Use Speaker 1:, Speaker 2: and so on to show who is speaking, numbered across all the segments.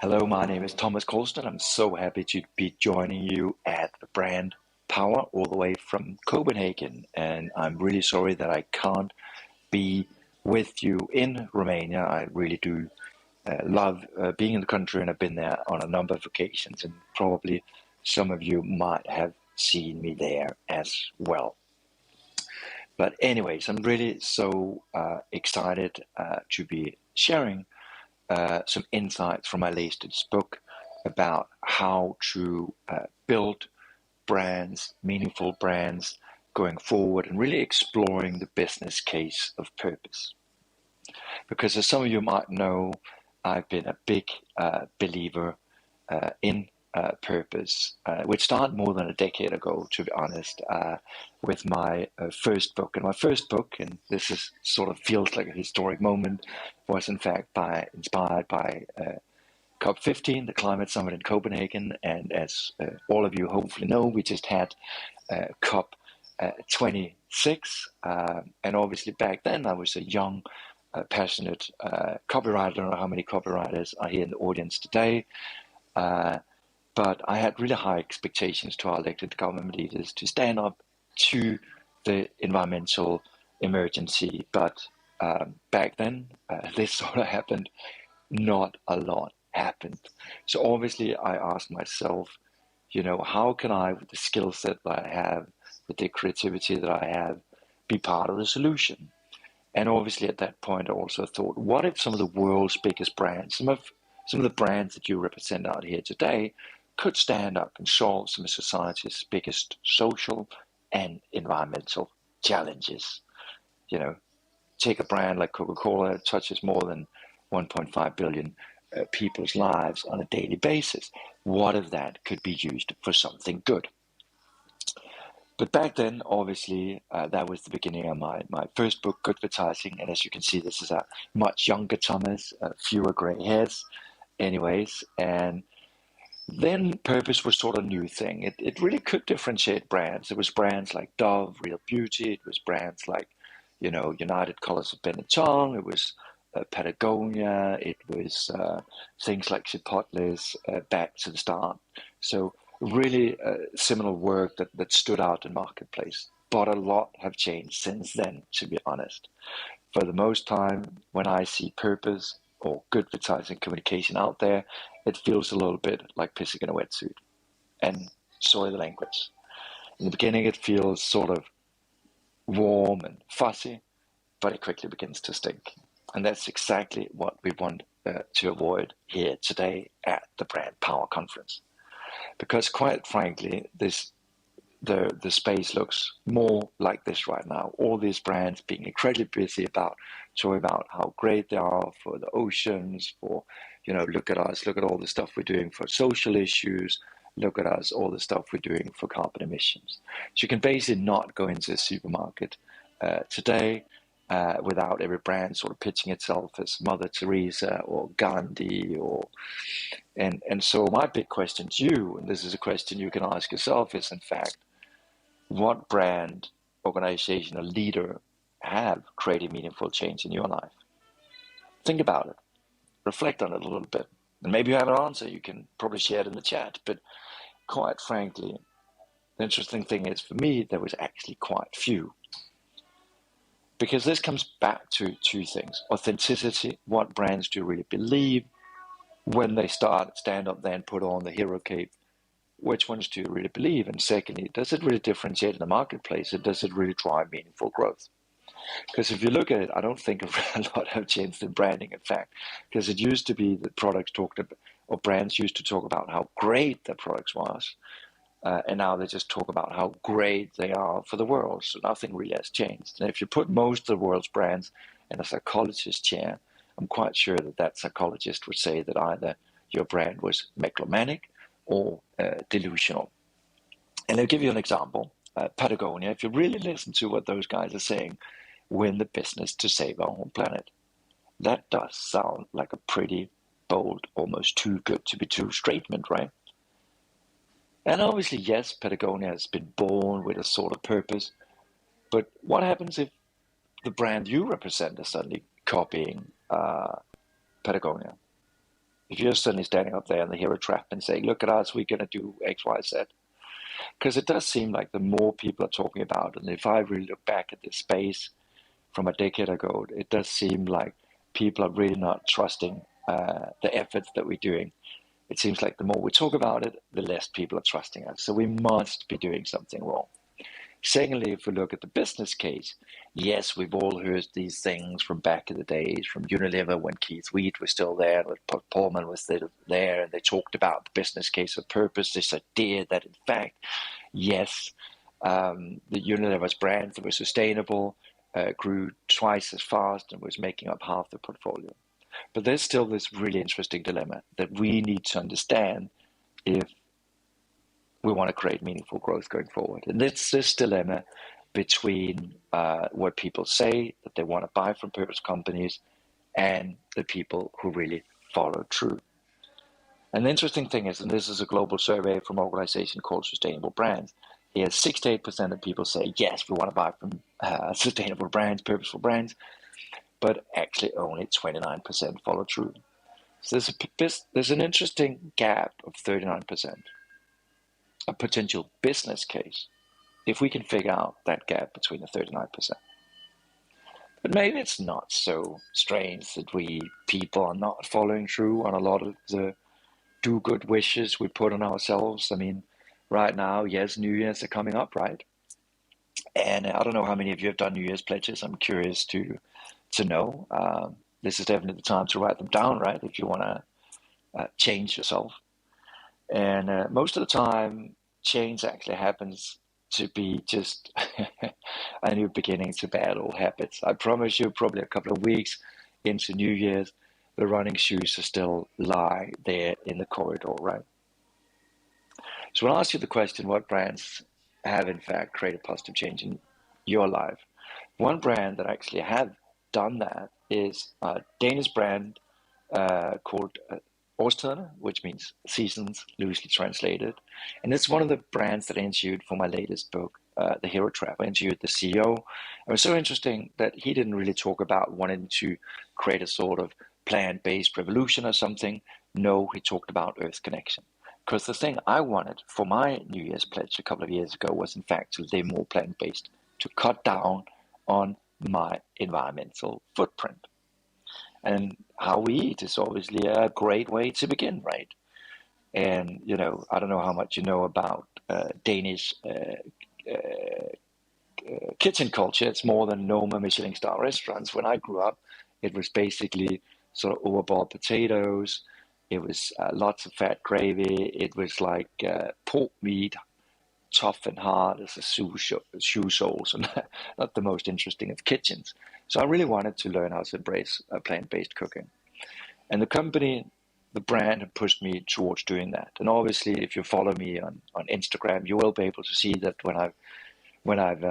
Speaker 1: Hello, my name is Thomas Kolster. I'm so happy to be joining you at the Brand Power all the way from Copenhagen. And I'm really sorry that I can't be with you in Romania. I really do love being in the country, and I've been there on a number of occasions, and probably some of you might have seen me there as well. But anyways, I'm really so excited to be sharing some insights from my latest book about how to build brands, meaningful brands going forward, and really exploring the business case of purpose. Because as some of you might know, I've been a big believer in purpose, which started more than a decade ago, to be honest, with my first book. And my first book, and this is sort of feels like a historic moment, was in fact inspired by COP15, the climate summit in Copenhagen. And as all of you hopefully know, we just had COP 26. And obviously back then I was a young, passionate copywriter. I don't know how many copywriters are here in the audience today. But I had really high expectations to our elected government leaders to stand up to the environmental emergency. But back then, this sort of happened. Not a lot happened. So obviously, I asked myself, how can I, with the skill set that I have, with the creativity that I have, be part of the solution? And obviously, at that point, I also thought, what if some of the world's biggest brands, some of the brands that you represent out here today, could stand up and solve some of society's biggest social and environmental challenges? Take a brand like Coca-Cola, it touches more than 1.5 billion people's lives on a daily basis. What if that could be used for something good? But back then, obviously, that was the beginning of my first book, Good Advertising. And as you can see, this is a much younger Thomas, fewer gray hairs anyways. And then purpose was sort of a new thing. It really could differentiate brands. It was brands like Dove, Real Beauty. It was brands like, United Colors of Benetton. It was Patagonia. It was things like Chipotle's back to the start. So really similar work that stood out in marketplace. But a lot have changed since then, to be honest. For the most time, when I see purpose or good advertising communication out there, it feels a little bit like pissing in a wetsuit. And sorry the language. In the beginning, it feels sort of warm and fuzzy, but it quickly begins to stink. And that's exactly what we want to avoid here today at the Brand Power Conference. Because quite frankly, the space looks more like this right now. All these brands being incredibly busy talking about how great they are for the oceans, for, look at us, look at all the stuff we're doing for social issues, look at us, all the stuff we're doing for carbon emissions. So you can basically not go into a supermarket today without every brand sort of pitching itself as Mother Teresa or Gandhi and so my big question to you, and this is a question you can ask yourself, is in fact, what brand, organization, or leader have created meaningful change in your life? Think about it. Reflect on it a little bit. And maybe you have an answer. You can probably share it in the chat. But quite frankly, the interesting thing is, for me, there was actually quite few. Because this comes back to two things. Authenticity. What brands do you really believe? When they stand up there and put on the hero cape, which ones do you really believe? And secondly, does it really differentiate in the marketplace, or does it really drive meaningful growth? Because if you look at it, I don't think a lot have changed in branding, in fact, because it used to be that products talked about, or brands used to talk about how great their products was, and now they just talk about how great they are for the world. So nothing really has changed. And if you put most of the world's brands in a psychologist's chair, I'm quite sure that psychologist would say that either your brand was megalomaniac or delusional. And I'll give you an example. Patagonia, if you really listen to what those guys are saying, we're in the business to save our home planet. That does sound like a pretty bold, almost too good to be true statement, right? And obviously, yes, Patagonia has been born with a sort of purpose, but what happens if the brand you represent is suddenly copying Patagonia? if you're suddenly standing up there in the hero trap and saying, look at us, we're going to do X, Y, Z. Because it does seem like the more people are talking about, and if I really look back at this space from a decade ago, it does seem like people are really not trusting the efforts that we're doing. It seems like the more we talk about it, the less people are trusting us. So we must be doing something wrong. Secondly, if we look at the business case, yes, we've all heard these things from back in the days, from Unilever when Keith Weed was still there, when Pullman was still there, and they talked about the business case of purpose, this idea that in fact, yes, the Unilever's brands that were sustainable grew twice as fast and was making up half the portfolio. But there's still this really interesting dilemma that we need to understand if we want to create meaningful growth going forward. And it's this dilemma between what people say that they want to buy from purpose companies and the people who really follow through. And the interesting thing is, and this is a global survey from an organization called Sustainable Brands, is 68% of people say, yes, we want to buy from sustainable brands, purposeful brands, but actually only 29% follow through. So there's an interesting gap of 39%. A potential business case if we can figure out that gap between the 39%. But maybe it's not so strange that we people are not following through on a lot of the do-good wishes we put on ourselves. I mean, right now, yes, New Year's are coming up, right? And I don't know how many of you have done New Year's pledges. I'm curious to know. This is definitely the time to write them down, right? If you want to change yourself. And most of the time, change actually happens to be just a new beginning to bad old habits. I promise you, probably a couple of weeks into New Year's, the running shoes are still lie there in the corridor, right? So when I ask you the question, what brands have in fact created positive change in your life? One brand that actually have done that is a Danish brand called Årstiderne, which means seasons, loosely translated. And it's one of the brands that I interviewed for my latest book, The Hero Trap. I interviewed the CEO. It was so interesting that he didn't really talk about wanting to create a sort of plant-based revolution or something. No, he talked about Earth connection. Because the thing I wanted for my New Year's pledge a couple of years ago was, in fact, to live more plant-based, to cut down on my environmental footprint. And how we eat is obviously a great way to begin, right? And, you know, I don't know how much you know about Danish kitchen culture. It's more than normal Michelin star restaurants. When I grew up, it was basically sort of overboiled potatoes. It was lots of fat gravy. It was like pork meat, tough and hard as a shoe soles, and not the most interesting of kitchens. So I really wanted to learn how to embrace plant-based cooking. And the company, the brand, have pushed me towards doing that. And obviously, if you follow me on Instagram, you will be able to see that when I've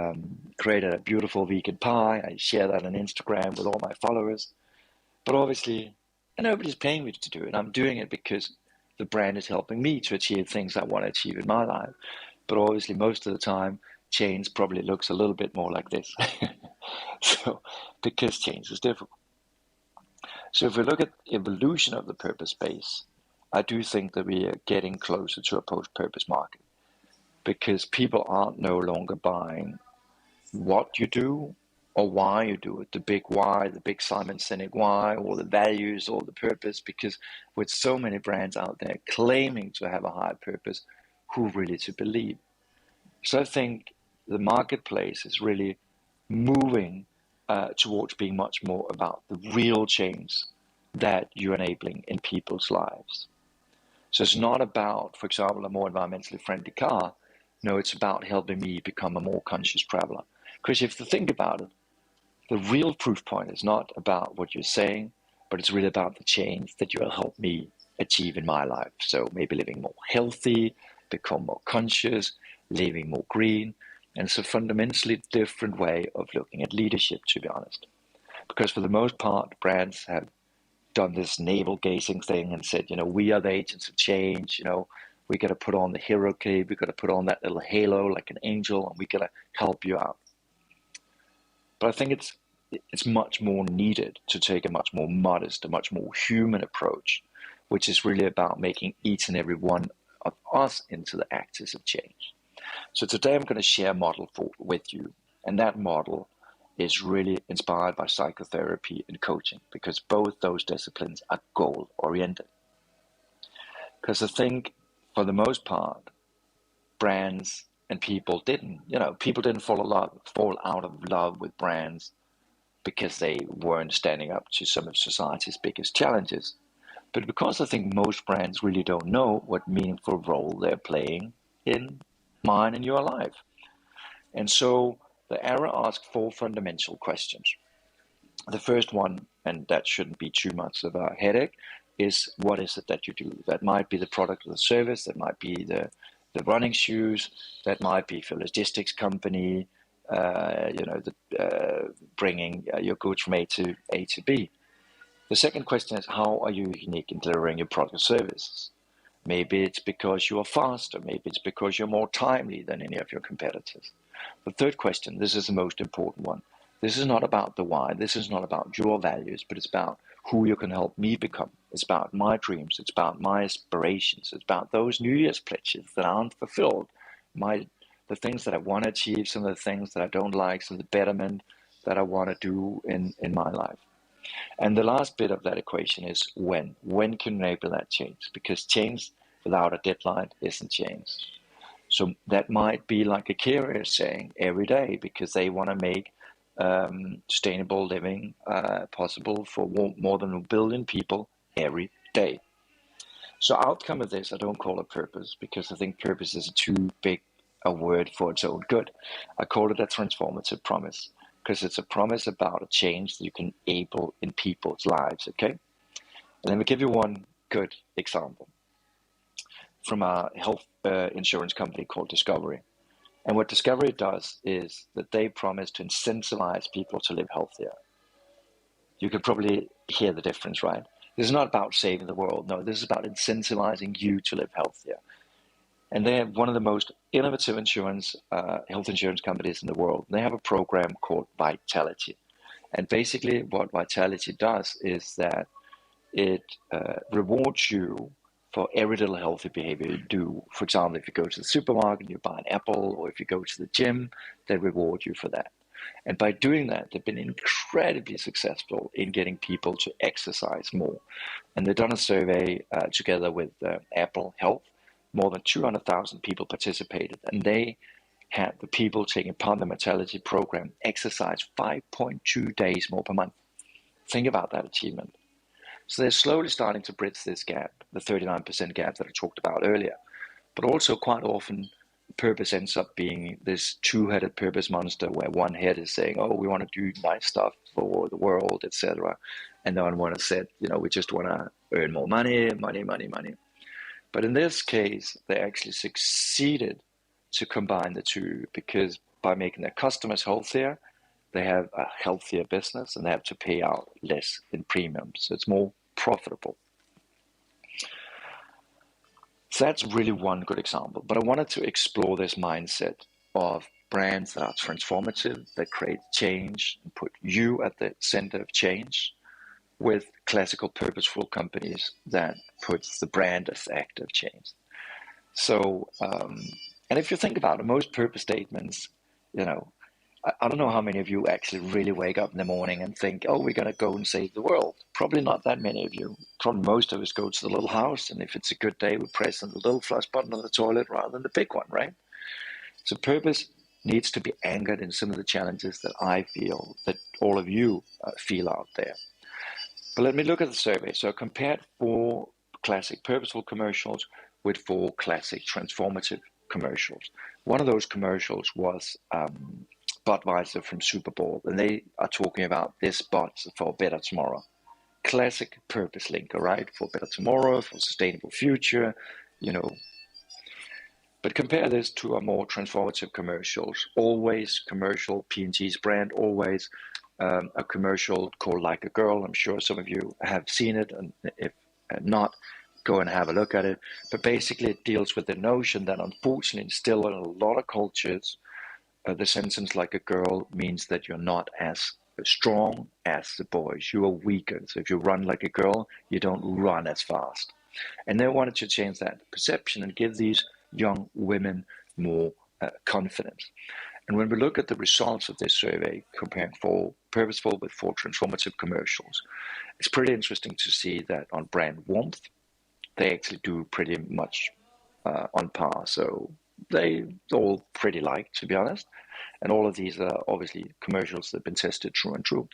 Speaker 1: created a beautiful vegan pie, I share that on Instagram with all my followers. But obviously, nobody's paying me to do it. I'm doing it because the brand is helping me to achieve things I want to achieve in my life. But obviously, most of the time, change probably looks a little bit more like this. So, because change is difficult. So if we look at evolution of the purpose space, I do think that we are getting closer to a post-purpose market because people aren't no longer buying what you do or why you do it, the big why, the big Simon Sinek why, or the values or the purpose, because with so many brands out there claiming to have a higher purpose, who really to believe? So I think the marketplace is really moving towards being much more about the real change that you're enabling in people's lives. So it's not about, for example, a more environmentally friendly car. No, it's about helping me become a more conscious traveler. Because if you think about it, the real proof point is not about what you're saying, but it's really about the change that you will help me achieve in my life. So maybe living more healthy, become more conscious, living more green. And it's a fundamentally different way of looking at leadership, to be honest. Because for the most part, brands have done this navel-gazing thing and said, you know, we are the agents of change, you know, we got to put on the hero cape, we got to put on that little halo like an angel, and we got to help you out. But I think it's much more needed to take a much more modest, a much more human approach, which is really about making each and every one of us into the actors of change. So today I'm going to share a model with you, and that model is really inspired by psychotherapy and coaching, because both those disciplines are goal-oriented. Because I think, for the most part, brands and people didn't fall out of love with brands because they weren't standing up to some of society's biggest challenges, but because I think most brands really don't know what meaningful role they're playing in mine and your life. And so the era asks 4 fundamental questions. The first one, and that shouldn't be too much of a headache, is what is it that you do? That might be the product or the service, that might be the running shoes, that might be for a logistics company, bringing your goods from A to B. The second question is, how are you unique in delivering your product or services? Maybe it's because you are faster, maybe it's because you're more timely than any of your competitors. The third question, this is the most important one. This is not about the why, this is not about your values, but it's about who you can help me become. It's about my dreams, it's about my aspirations, it's about those New Year's pledges that aren't fulfilled, the things that I want to achieve, some of the things that I don't like, some of the betterment that I want to do in my life. And the last bit of that equation is when. When can you enable that change? Because change without a deadline isn't change. So that might be like a carrier saying every day, because they want to make sustainable living possible for more than 1 billion people every day. So outcome of this, I don't call it purpose, because I think purpose is too big a word for its own good. I call it a transformative promise, because it's a promise about a change that you can enable in people's lives, okay? And let me give you one good example from a health insurance company called Discovery. And what Discovery does is that they promise to incentivize people to live healthier. You could probably hear the difference, right? This is not about saving the world. No, this is about incentivizing you to live healthier. And they have one of the most innovative health insurance companies in the world. They have a program called Vitality. And basically what Vitality does is that it rewards you for every little healthy behavior you do. For example, if you go to the supermarket, you buy an apple, or if you go to the gym, they reward you for that. And by doing that, they've been incredibly successful in getting people to exercise more. And they've done a survey together with Apple Health. More than 200,000 people participated, and they had the people taking part in the Vitality program exercise 5.2 days more per month. Think about that achievement. So they're slowly starting to bridge this gap, the 39% gap that I talked about earlier. But also quite often, purpose ends up being this two-headed purpose monster, where one head is saying, oh, we want to do nice stuff for the world, etc. And the other one has said, we just want to earn more money. But in this case, they actually succeeded to combine the two, because by making their customers healthier, they have a healthier business and they have to pay out less in premiums. So it's more profitable. So that's really one good example. But I wanted to explore this mindset of brands that are transformative, that create change and put you at the center of change, with classical purposeful companies that puts the brand as the act of change. So, and if you think about it, most purpose statements, I don't know how many of you actually really wake up in the morning and think, oh, we're going to go and save the world. Probably not that many of you. Probably most of us go to the little house, and if it's a good day, we press the little flush button on the toilet rather than the big one, right? So purpose needs to be anchored in some of the challenges that I feel that all of you feel out there. But let me look at the survey. So I compared 4 classic purposeful commercials with 4 classic transformative commercials. One of those commercials was Budweiser from Super Bowl, and they are talking about this bot for a better tomorrow. Classic purpose link, all right? For better tomorrow, for sustainable future, But compare this to a more transformative commercials. Always commercial, P&G's brand, always a commercial called Like a Girl. I'm sure some of you have seen it, and if not, go and have a look at it. But basically it deals with the notion that unfortunately still in a lot of cultures, the sentence like a girl means that you're not as strong as the boys. You are weaker. So if you run like a girl, you don't run as fast. And they wanted to change that perception and give these young women more confidence. And when we look at the results of this survey, comparing for purposeful with for transformative commercials, it's pretty interesting to see that on brand warmth, they actually do pretty much on par. So they all pretty like, to be honest. And all of these are obviously commercials that have been tested true and true.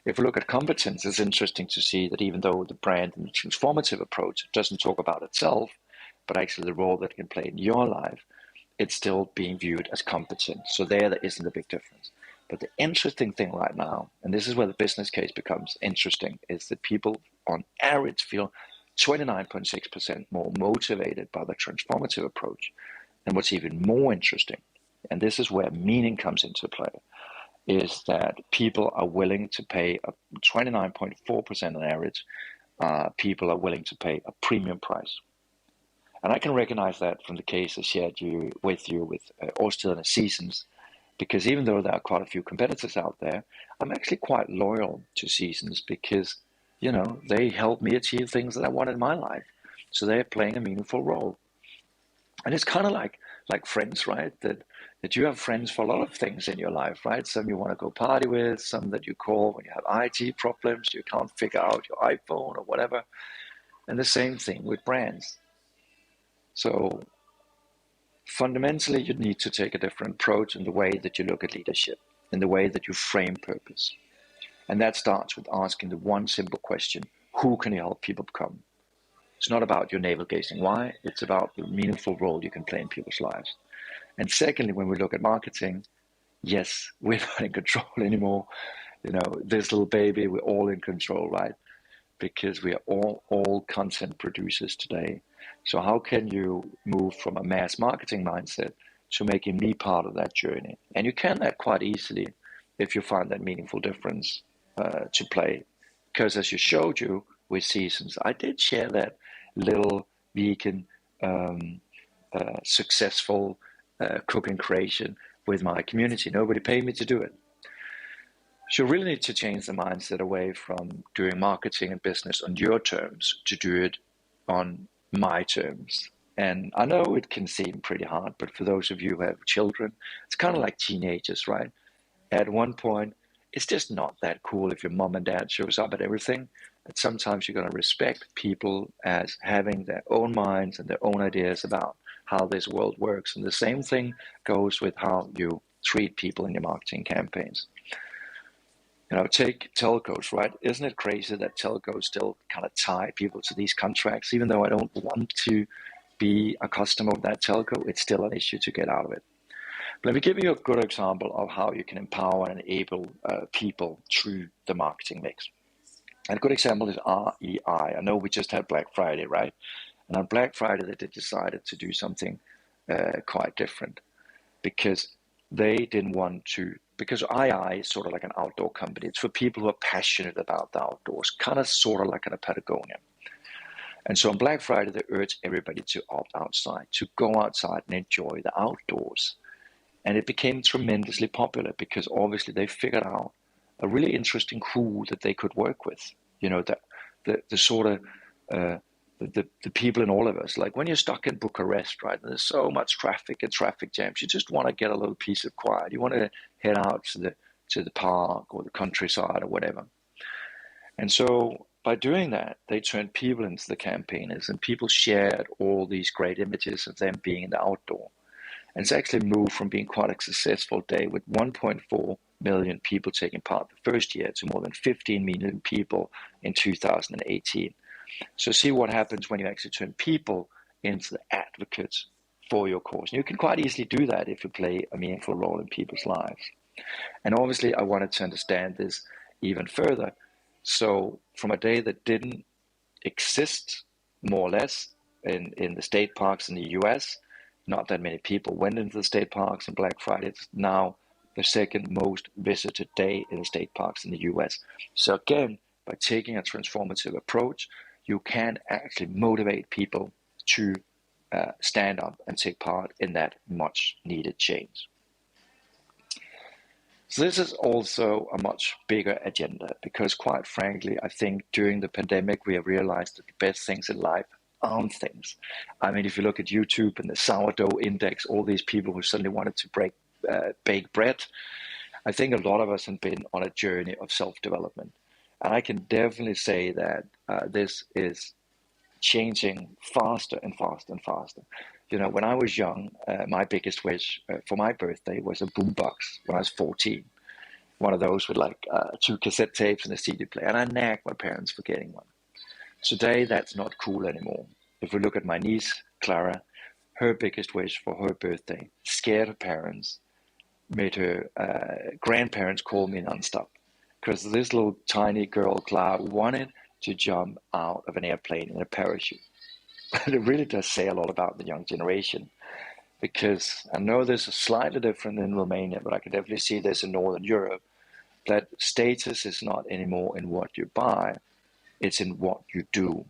Speaker 1: If we look at competence, it's interesting to see that even though the brand and the transformative approach doesn't talk about itself, but actually the role that it can play in your life, it's still being viewed as competent. So there isn't a big difference. But the interesting thing right now, and this is where the business case becomes interesting, is that people on average feel 29.6% more motivated by the transformative approach. And what's even more interesting, and this is where meaning comes into play, is that people are willing to pay 29.4% on average. People are willing to pay a premium price. And I can recognize that from the case I shared with Årstiderne and Seasons, because even though there are quite a few competitors out there, I'm actually quite loyal to Seasons because, they help me achieve things that I want in my life. So they're playing a meaningful role. And it's kind of like friends, right? That you have friends for a lot of things in your life, right? Some you want to go party with, some that you call when you have IT problems, you can't figure out your iPhone or whatever. And the same thing with brands. So fundamentally, you need to take a different approach in the way that you look at leadership, in the way that you frame purpose. And that starts with asking the one simple question: who can you help people become? It's not about your navel-gazing why, it's about the meaningful role you can play in people's lives. And secondly, when we look at marketing, yes, we're not in control anymore. This little baby, we're all in control, right? Because we are all content producers today. So how can you move from a mass marketing mindset to making me part of that journey? And you can that quite easily if you find that meaningful difference to play. Because as you showed you with Seasons, I did share that little vegan successful cooking creation with my community. Nobody paid me to do it. So you really need to change the mindset away from doing marketing and business on your terms to do it on my terms. And I know it can seem pretty hard, but for those of you who have children, it's kind of like teenagers, right? At one point, it's just not that cool if your mom and dad shows up at everything. And sometimes you're going to respect people as having their own minds and their own ideas about how this world works. And the same thing goes with how you treat people in your marketing campaigns. Take telcos, right? Isn't it crazy that telcos still kind of tie people to these contracts? Even though I don't want to be a customer of that telco, it's still an issue to get out of it. Let me give you a good example of how you can empower and enable people through the marketing mix. And a good example is REI. I know we just had Black Friday, right? And on Black Friday, they decided to do something quite different because they didn't want to, because II is sort of like an outdoor company. It's for people who are passionate about the outdoors, kind of sort of like in a Patagonia. And so on Black Friday, they urged everybody to opt outside, to go outside and enjoy the outdoors. And it became tremendously popular because obviously they figured out a really interesting crew that they could work with. The sort of the people in all of us. Like when you're stuck in Bucharest, right? And there's so much traffic and traffic jams. You just want to get a little piece of quiet. You want to head out to the park or the countryside or whatever. And so by doing that, they turned people into the campaigners, and people shared all these great images of them being in the outdoor. And it's actually moved from being quite a successful day with 1.4 million people taking part the first year to more than 15 million people in 2018. So see what happens when you actually turn people into the advocates for your cause. And you can quite easily do that if you play a meaningful role in people's lives. And obviously, I wanted to understand this even further. So from a day that didn't exist, more or less, in the state parks in the US, not that many people went into the state parks on Black Friday. It's now the second most visited day in the state parks in the US. So again, by taking a transformative approach, you can actually motivate people to stand up and take part in that much needed change. So this is also a much bigger agenda because quite frankly, I think during the pandemic, we have realized that the best things in life aren't things. I mean, if you look at YouTube and the sourdough index, all these people who suddenly wanted to bake bread, I think a lot of us have been on a journey of self-development. And I can definitely say that this is changing faster and faster and faster. You know, when I was young, my biggest wish for my birthday was a boombox when I was 14. One of those with like 2 cassette tapes and a CD player. And I nagged my parents for getting one. Today, that's not cool anymore. If we look at my niece, Clara, her biggest wish for her birthday scared her parents, made her grandparents call me nonstop. Because this little tiny girl, Clara, wanted to jump out of an airplane in a parachute. But it really does say a lot about the young generation. Because I know this is slightly different in Romania, but I can definitely see this in Northern Europe, that status is not anymore in what you buy, it's in what you do.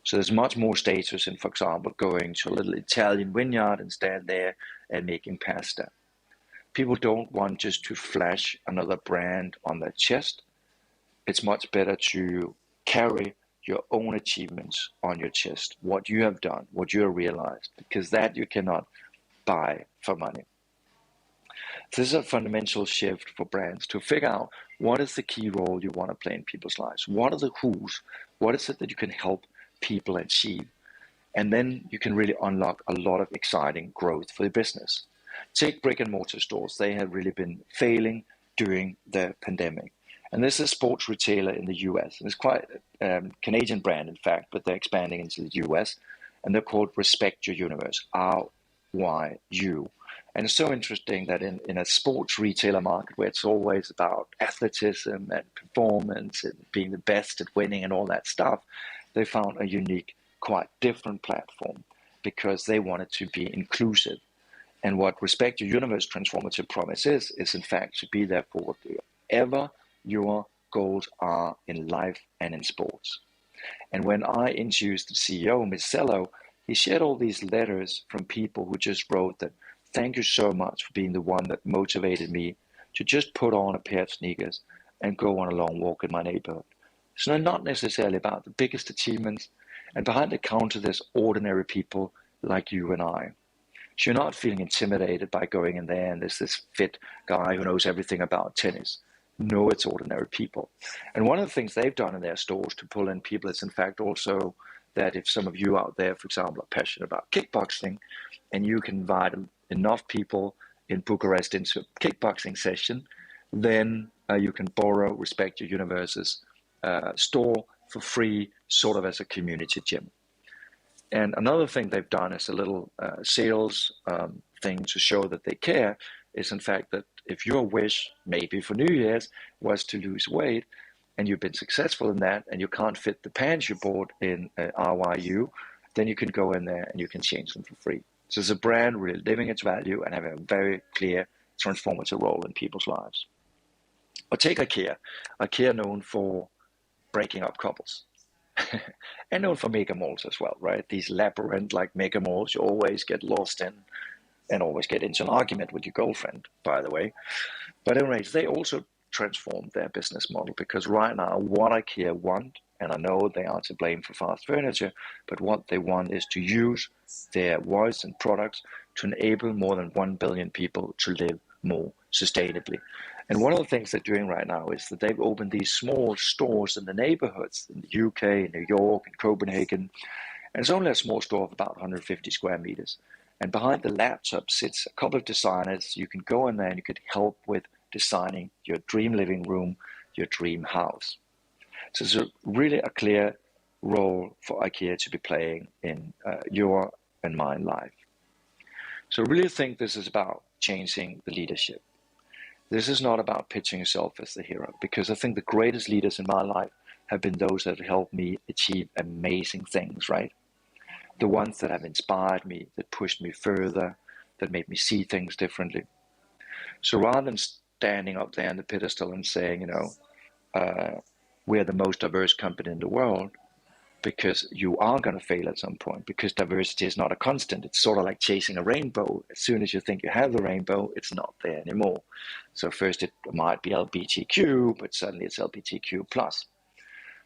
Speaker 1: So there's much more status in, for example, going to a little Italian vineyard and stand there and making pasta. People don't want just to flash another brand on their chest. It's much better to carry your own achievements on your chest, what you have done, what you have realized, because that you cannot buy for money. This is a fundamental shift for brands to figure out what is the key role you want to play in people's lives. What are the who's? What is it that you can help people achieve? And then you can really unlock a lot of exciting growth for the business. Take brick and mortar stores. They have really been failing during the pandemic. And this is a sports retailer in the US. And it's quite a Canadian brand, in fact, but they're expanding into the US. And they're called Respect Your Universe, RYU. And it's so interesting that in a sports retailer market where it's always about athleticism and performance and being the best at winning and all that stuff, they found a unique, quite different platform because they wanted to be inclusive. And what Respect Your Universe transformative promise is in fact to be there for whatever your goals are in life and in sports. And when I introduced the CEO, Micello, he shared all these letters from people who just wrote that, thank you so much for being the one that motivated me to just put on a pair of sneakers and go on a long walk in my neighborhood. So not necessarily about the biggest achievements, and behind the counter there's ordinary people like you and I. So you're not feeling intimidated by going in there and there's this fit guy who knows everything about tennis. No, it's ordinary people. And one of the things they've done in their stores to pull in people is in fact also that if some of you out there, for example, are passionate about kickboxing and you can invite enough people in Bucharest into a kickboxing session, then you can borrow Respect Your Universe's store for free, sort of as a community gym. And another thing they've done is a little sales thing to show that they care is in fact that if your wish, maybe for New Year's, was to lose weight and you've been successful in that and you can't fit the pants you bought in RYU, then you can go in there and you can change them for free. So it's a brand really living its value and having a very clear transformative role in people's lives. Or take IKEA. IKEA known for breaking up couples. And known for mega malls as well, right? These labyrinth-like mega malls you always get lost in and always get into an argument with your girlfriend, by the way. But anyways, they also transformed their business model because right now what IKEA want, and I know they are to blame for fast furniture, but what they want is to use their voice and products to enable more than 1 billion people to live more sustainably. And one of the things they're doing right now is that they've opened these small stores in the neighborhoods in the UK, in New York, in Copenhagen. And it's only a small store of about 150 square meters. And behind the laptop sits a couple of designers. You can go in there and you can help with designing your dream living room, your dream house. So it's really a clear role for IKEA to be playing in your and my life. So I really think this is about changing the leadership. This is not about pitching yourself as the hero, because I think the greatest leaders in my life have been those that have helped me achieve amazing things, right? The ones that have inspired me, that pushed me further, that made me see things differently. So rather than standing up there on the pedestal and saying, we're the most diverse company in the world, because you are going to fail at some point, because diversity is not a constant. It's sort of like chasing a rainbow. As soon as you think you have the rainbow, it's not there anymore. So first it might be LGBTQ, but suddenly it's LGBTQ+.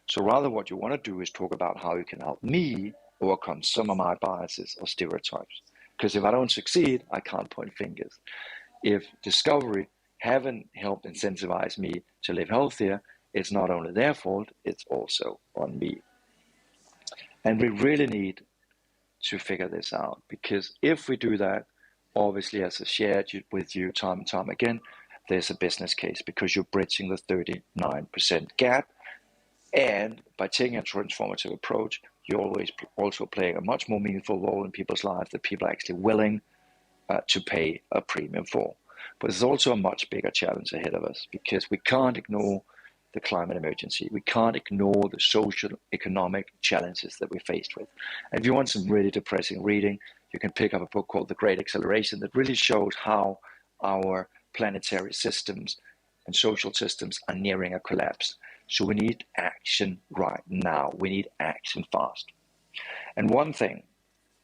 Speaker 1: So rather what you want to do is talk about how you can help me overcome some of my biases or stereotypes. Because if I don't succeed, I can't point fingers. If discovery haven't helped incentivize me to live healthier, it's not only their fault, it's also on me. And we really need to figure this out, because if we do that, obviously, as I shared with you time and time again, there's a business case, because you're bridging the 39% gap. And by taking a transformative approach, you're always also playing a much more meaningful role in people's lives that people are actually willing to pay a premium for. But there's also a much bigger challenge ahead of us, because we can't ignore the climate emergency. We can't ignore the social, economic challenges that we're faced with. And if you want some really depressing reading, you can pick up a book called The Great Acceleration that really shows how our planetary systems and social systems are nearing a collapse. So we need action right now. We need action fast. And one thing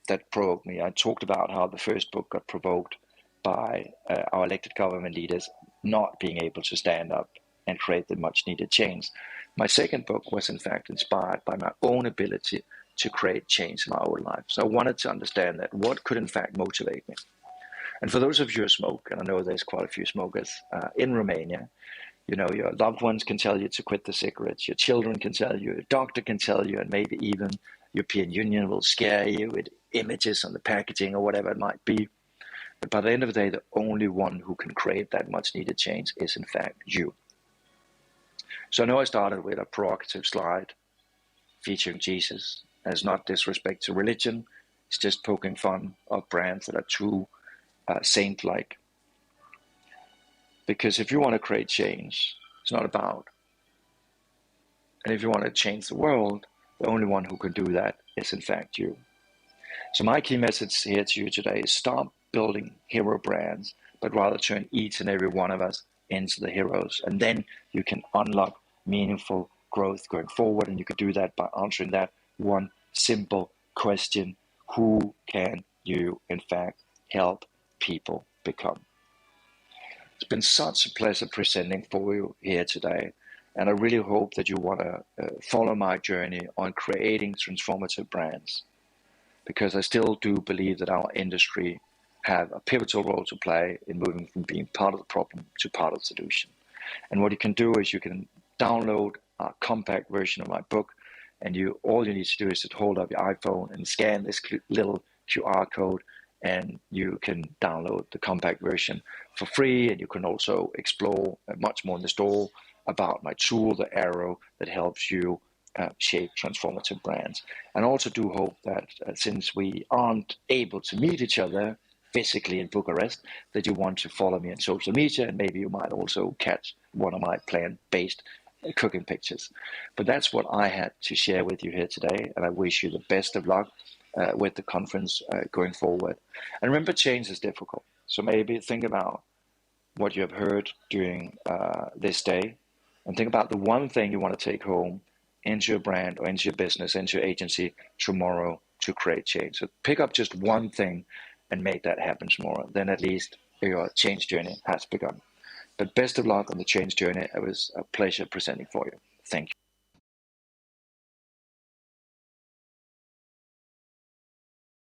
Speaker 1: that provoked me, I talked about how the first book got provoked by our elected government leaders not being able to stand up and create the much needed change. My second book was in fact inspired by my own ability to create change in my own life. So I wanted to understand that what could in fact motivate me. And for those of you who smoke, and I know there's quite a few smokers in Romania, you know, your loved ones can tell you to quit the cigarettes, your children can tell you, your doctor can tell you, and maybe even European Union will scare you with images on the packaging or whatever it might be. But by the end of the day, the only one who can create that much needed change is in fact you. So I know I started with a provocative slide featuring Jesus. And it's not disrespect to religion, it's just poking fun of brands that are too saint-like. Because if you want to create change, it's not about. And if you want to change the world, the only one who can do that is in fact you. So my key message here to you today is stop building hero brands, but rather turn each and every one of us into the heroes. And then you can unlock meaningful growth going forward. And you can do that by answering that one simple question: who can you in fact help people become? It's been such a pleasure presenting for you here today. And I really hope that you want to follow my journey on creating transformative brands, because I still do believe that our industry have a pivotal role to play in moving from being part of the problem to part of the solution. And what you can do is you can download a compact version of my book, and all you need to do is to hold up your iPhone and scan this little QR code, and you can download the compact version for free. And you can also explore much more in the store about my tool, the Arrow, that helps you shape transformative brands. And I also do hope that since we aren't able to meet each other physically in Bucharest, that you want to follow me on social media, and maybe you might also catch one of my plant-based cooking pictures. But that's what I had to share with you here today, and I wish you the best of luck with the conference going forward. And remember, change is difficult. So maybe think about what you have heard during this day, and think about the one thing you want to take home into your brand or into your business, into your agency tomorrow to create change. So pick up just one thing and make that happen tomorrow. Then at least your change journey has begun. But best of luck on the change journey. It was a pleasure presenting for you.